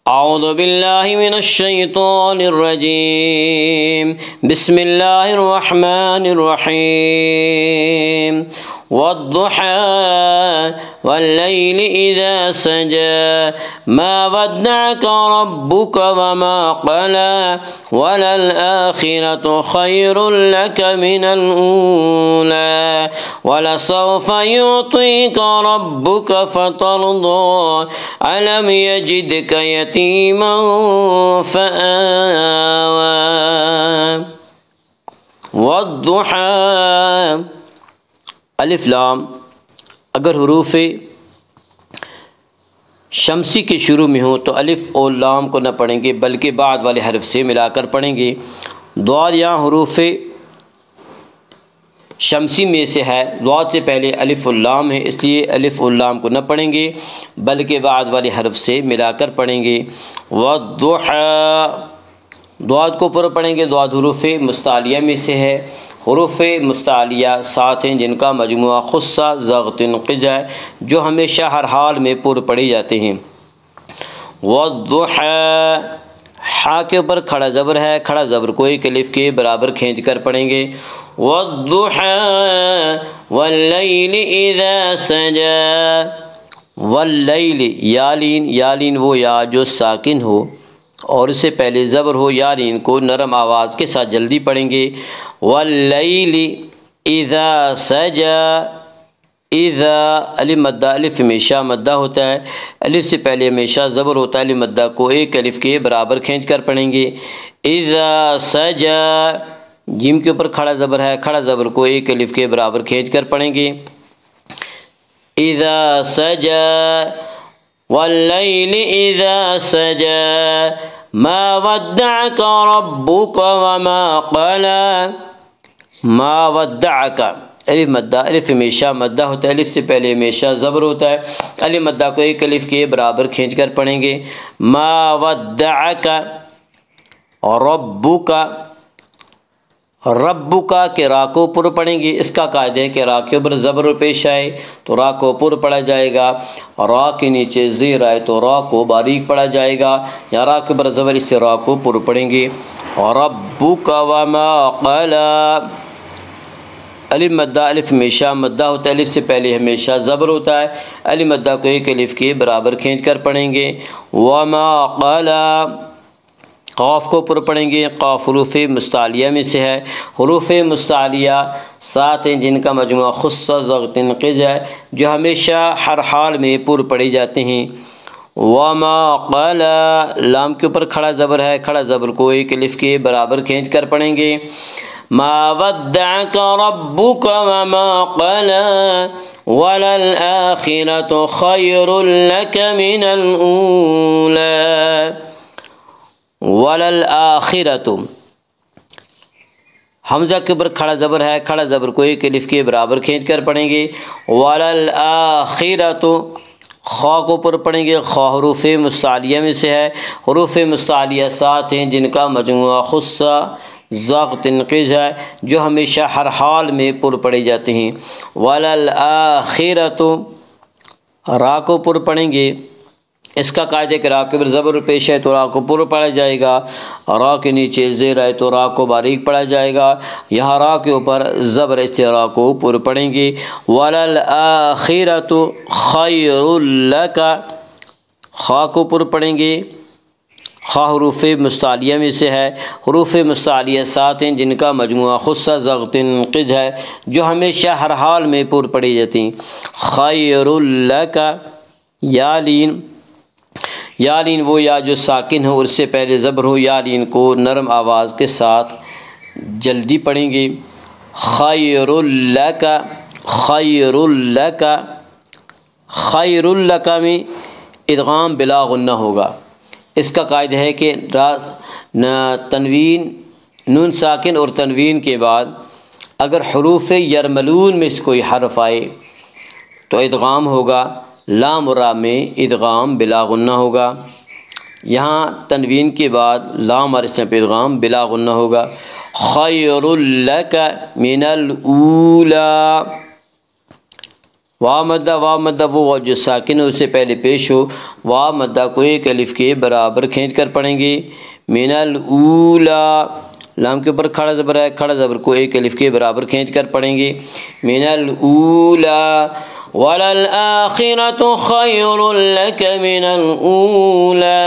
اعوذ باللہ من الشیطان الرجیم بسم اللہ الرحمن الرحیم والضحى والليل إذا سجى ما ودعك ربك وما قلى وللآخرة خير لك من الأولى ولسوف يعطيك ربك فترضى ألم يجدك يتيما فآوى والضحى الف لام اگر حروف شمسی کے شروع میں ہوں تو الف اور لام کو نہ پڑھیں گے بلکہ بعد والے حرف سے ملا کر پڑھیں گے۔ ضاد یہاں حروف شمسی میں سے ہے، ضاد سے پہلے الف واللام ہے، اس لیے الف واللام کو نہ پڑھیں گے بلکہ بعد والے حرف سے ملا کر پڑھیں گے۔ والضحى ضاد کو پورا پڑھیں گے، ضاد حروف مستعلیہ میں سے ہے، حروف مستعلیہ 7 ہیں جن کا مجموعہ خصہ ضغط قج ہے جو ہمیشہ ہر حال میں پر پڑھی جاتے ہیں۔ والضحى حا کے اوپر کھڑا زبر ہے، کھڑا زبر کو ایک الف کے برابر کھینچ کر پڑھیں گے۔ والضحى واللیل اذا سجى واللیل یالین وہ یا جو ساکن ہو اور اس سے پہلے زبر ہو، یالین کو نرم آواز کے ساتھ جلدی پڑھیں گے۔ واللیل اذا سجى اذا الف مدہ، الف ہمیشہ مدہ ہوتا ہے، الف سے پہلے ہمیشہ زبر ہوتا ہے، الف مدہ کو ایک الف کے برابر کھینچ کر پڑھیں گے۔ اذا سجى جیم کے اوپر کھڑا زبر ہے، کھڑا زبر کو ایک الف کے برابر کھینچ کر پڑھیں گے۔ اذا سجى واللیل اذا سجى ما ودعك ربك وما قلى ما ودعك الف مدہ، الف ہمیشہ مدہ ہوتا ہے، الف سے پہلے ہمیشہ زبر ہوتا ہے، الف مدہ کو ایک الف کے برابر کھینچ کر پڑھیں گے۔ ما ودعك ربك ربک کے را کو پر پڑھیں گے، اس کا قاعدہ ہے کہ را کے اوپر زبر پیش آئے تو را کو پر پڑھا جائے گا، را کے نیچے زیر آئے تو را کو باریک پڑھا جائے گا، یا را کے اوپر زبر اس سے را کو پر پڑھیں گے۔ ربک وما قلى الف مدہ، الف ہمیشہ مدہ ہوتا ہے، الف سے پہلے ہمیشہ زبر ہوتا ہے، الف مدہ کو ایک الف کے برابر کھینچ کر پڑھیں گے۔ وما قلى قاف کو پر پڑھیں گے، قاف حروف مستعلیہ میں سے ہے، حروف مستعلیہ 7 ہیں جن کا مجموعہ خصہ ضغط قج ہے جو ہمیشہ ہر حال میں پر پڑھی جاتے ہیں۔ وما قلى لام کے اوپر کھڑا زبر ہے، کھڑا زبر کو ایک الف کے برابر کھینچ کر پڑھیں گے۔ ما ودعك ربك وما قلى وللآخرة خير لك من الأولى وللآخرة حمزہ کے اوپر کھڑا زبر ہے، کھڑا زبر کو ایک الف کے برابر کھینچ کر پڑھیں گے۔ وللآخرة خا کو پر پڑھیں گے، خا حروف مستعلیہ میں سے ہے، حروف مستعلیہ 7 ہیں جن کا مجموعہ خصہ ضغط قج ہے جو ہمیشہ ہر حال میں پر پڑھے جاتے ہیں۔ وللآخرة را کو پر پڑھیں گے، اس کا قاعدہ کہ را کے اوپر زبر پیش ہے تو را کو پر پڑھا جائے گا، را کے نیچے زیر ہے تو را کو باریک پڑھا جائے گا، یہاں را کے اوپر زبر اس سے را کو پر پڑھیں گے۔ وَلَلْآخِرَةُ خَيْرٌ لَكَ خا کو پر پڑھیں گے، خا حروف مستعلیہ میں سے ہے، حروف مستعلیہ 7 ہیں جن کا مجموعہ خصہ ضغط قج ہے جو ہمیشہ ہر حال میں پر پڑھی جاتی ہیں۔ خَيْرٌ لَكَ یالین وہ یا جو ساکن ہو اور اس سے پہلے زبر ہو، یالین کو نرم آواز کے ساتھ جلدی پڑھیں گے۔ خیر لک خیر لک خیر لک میں ادغام بلا غنہ ہوگا، اس کا قاعدہ ہے کہ تنوین نون ساکن اور تنوین کے بعد اگر حروف یرملون میں سے کوئی حرف آئے تو ادغام ہوگا، لام و را میں ادغام بلا غنہ ہوگا، یہاں تنوین کے بعد لام اور اس میں ادغام بلا غنہ ہوگا۔ خیر لک من الاولی واو مدہ وہ واو جو ساکن ہے اس سے پہلے پیش ہو، واو مدہ کو ایک الف کے برابر کھینچ کر پڑھیں گے۔ من الاولا، لام کے اوپر کھڑا زبر ہے، کھڑا زبر کو ایک الف کے برابر کھینچ کر پڑھیں گے۔ من الاولا وللآخرة خير لك من الأولى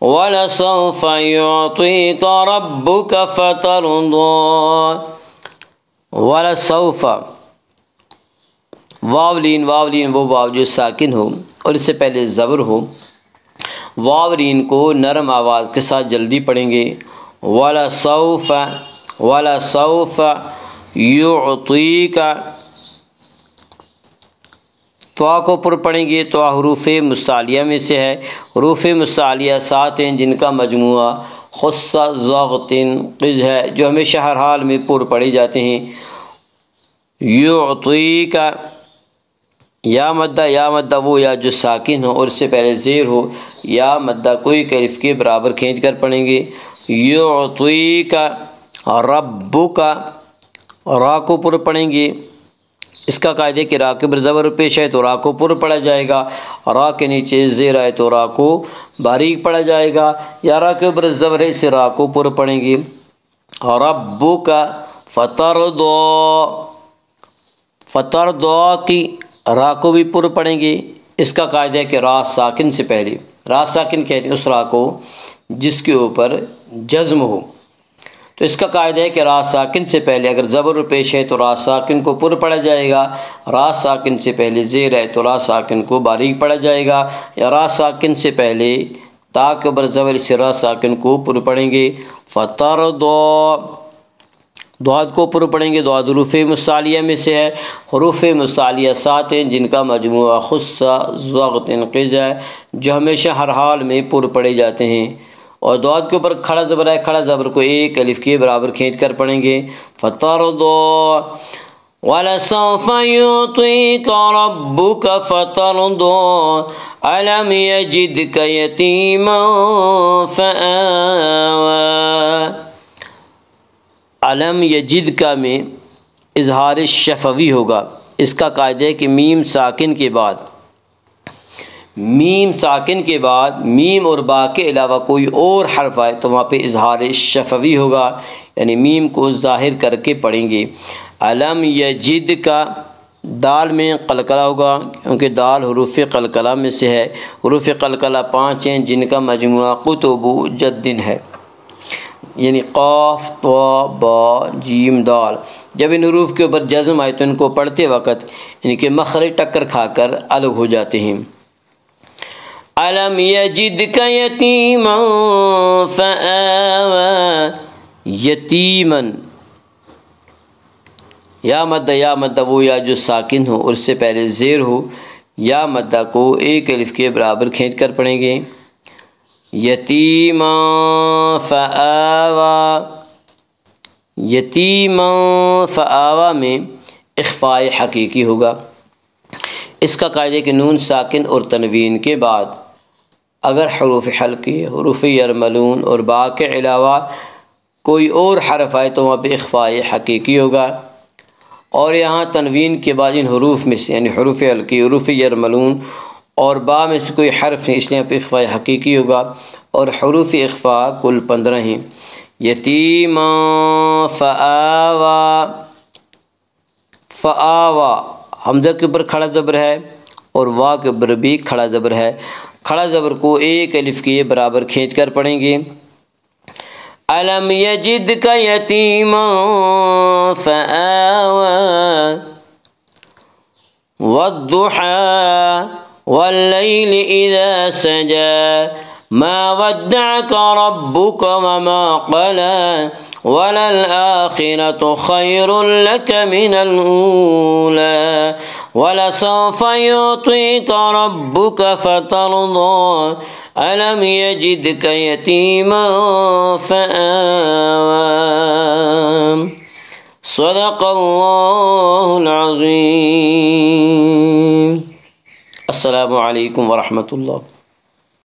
ولسوف يعطيك ربك فترضى۔ ولسوف، واولین وہ واو جو ساکن ہو اور اس سے پہلے زبر ہو، واولین کو نرم آواز کے ساتھ جلدی پڑھیں گے۔ ولسوف يعطيك، توا کو پر پڑھیں گے۔ توا حروف مستعلیہ میں سے ہے، حروف مستعلیہ 7 ہیں جن کا مجموعہ خص ضغط قز ہے، جو ہمیشہ ہر حال میں پر پڑھے جاتے ہیں۔ یعطیک، یا مدہ وہ یا جو ساکن ہو اور اس سے پہلے زیر ہو، یا مدہ کوئی الف کے برابر کھینچ کر پڑھیں گے۔ یعطیک ربک، را کو پر پڑھیں گے۔ اس کا قاعدہ ہے کہ را کے اوپر زبر پیش ہے تو را کو پر پڑھا جائے گا، را کے نیچے زیر آئے تو را کو باریک پڑھا جائے گا، یا را کے اوپر زبر ہے اسے را کو پر پڑھیں گے۔ ربک فترضی کی را کو بھی پر پڑھیں گے۔ اس کا قاعدہ ہے کہ را ساکن سے پہلے، را ساکن کہتے ہیں اس را کو جس کے اوپر جزم ہو، تو اس کا قاعدہ ہے کہ را ساکن سے پہلے اگر زبر پیش ہے تو را ساکن کو پر پڑھا جائے گا، را ساکن سے پہلے زیر ہے تو را ساکن کو باریک پڑھا جائے گا، یا را ساکن سے پہلے تا کے اوپر زبر سے را ساکن کو پر پڑھیں گے۔ فترضی، دعات کو پر پڑھیں گے۔ دعات حروف مستعلیہ میں سے ہے، حروف مستعلیہ 7 ہیں جن کا مجموعہ خص ضغط قز ہے، جو ہمیشہ ہر حال میں پر پڑھے جاتے ہیں۔ اور دعات کے اوپر کھڑا زبر ہے، کھڑا زبر کو ایک الف کے برابر کھینچ کر پڑھیں گے۔ فترضی وَلَسَوْفَ يُعْطِيكَ رَبُّكَ فَتَرْضَىٰ أَلَمْ يَجِدْكَ يَتِيمًا فَآوَىٰ۔ علم یجد کا میں اظہار شفوی ہوگا۔ اس کا قاعدہ ہے کہ میم ساکن کے بعد میم اور با کے علاوہ کوئی اور حرف آئے تو وہاں پہ اظہار شفوی ہوگا، یعنی میم کو ظاہر کر کے پڑھیں گے۔ علم یجد کا دال میں قلقلہ ہوگا کیونکہ دال حروف قلقلہ میں سے ہے، حروف قلقلہ 5 ہیں جن کا مجموعہ قطب جد ہے، یعنی قاف طا با جیم دال۔ جب ان حروف کے اوپر جزم آئے تو ان کو پڑھتے وقت ان کے مخرج ٹکر کھا کر الگ ہو جاتے ہیں۔ علم یجدک یتیما فآویٰ، یتیمن، یا مدہ وہ یا جو ساکن ہو اور اس سے پہلے زیر ہو، یا مدہ کو ایک الف کے برابر کھینچ کر پڑھیں گے۔ یتیما فآویٰ، یتیما فآویٰ میں اخفاء حقیقی ہوگا۔ اس کا قاعدہ ہے کہ نون ساکن اور تنوین کے بعد اگر حروف حلقی، حروف یرملون اور با کے علاوہ کوئی اور حرف آئے تو وہاں پہ اخفاء حقیقی ہوگا، اور یہاں تنوین کے بعد ان حروف میں سے یعنی حروف حلقی، حروف یرملون اور با میں سے کوئی حرف نہیں، اس لیے یہاں پہ اخفاء حقیقی ہوگا، اور حروف اخفاء کل 15 ہیں۔ یتیما فآویٰ، فآویٰ حمزہ کے اوپر کھڑا زبر ہے اور وا کے اوپر بھی کھڑا زبر ہے، کھڑا زبر کو ایک الف کے برابر کھینچ کر پڑھیں گے۔ علم یجدک یتیما فآویٰ والضحیٰ واللیل اذا سجا ما ودعك ربك وما قلى وللآخرة خير لك من الأولى ولسوف يعطيك ربك فترضى ألم يجدك يتيما فآوى صدق الله العظيم۔ السلام علیکم ورحمۃ اللہ۔